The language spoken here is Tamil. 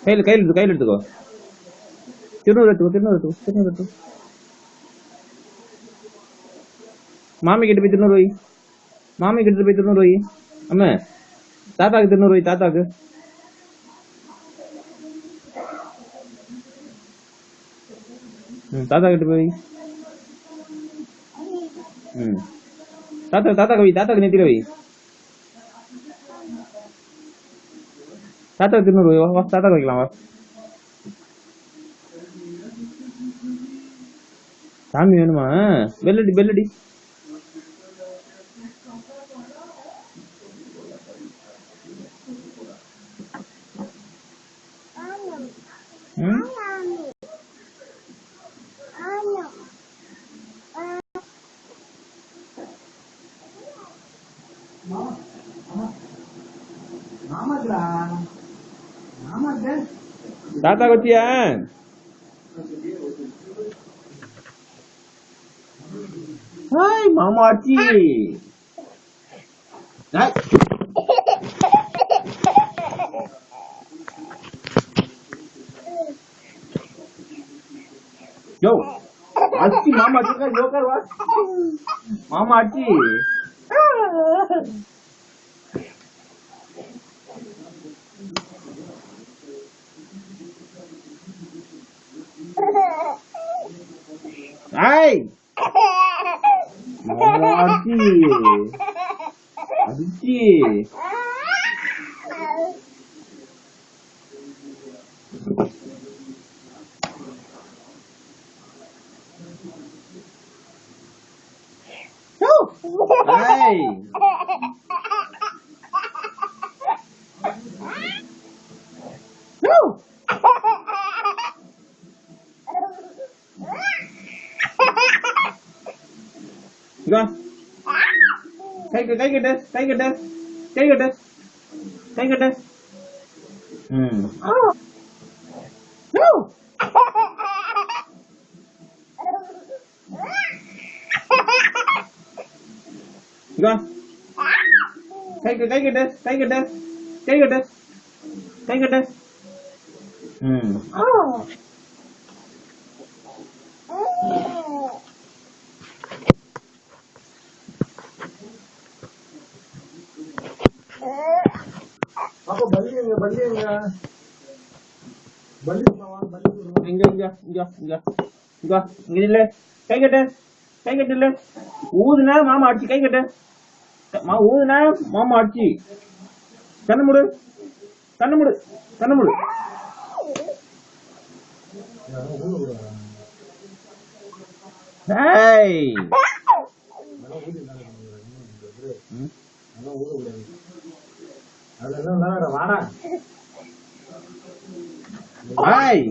கையில் எடுத்துக்கோ. திருநூறு எடுத்துக்கோ. மாமி கிட்ட போய் திருநூறு வை. அம்மா தாத்தாக்கு திருநூறு வை. தாத்தாக்கு கிட்ட போய் தாத்தாக்கு வை. தாத்தாக்கு நெத்தில வை. தாத்தாக்கு திருநூறு வை. வா தாத்தாக்கு வைக்கலாம். வா சாமி வேணுமா? பெல்லடி. தாத்தா வச்சியா? ஹாய் மாமா ஆச்சி. யோ ஆச்சி மாமா ஆச்சி யோகர் வா. மாமா ஆச்சி ஹாய் மாமா ஆச்சி அடிச்சி. Hey. No. Go. Take it. Oh. No. Go. Take it. Oh. Apa balik enggak. Kay kete. ஊதுனா மாமா அடிச்சு. கை கட்டு. ஊதுனா மாமா அடிச்சு. கண்ணு மூடு. Hey hi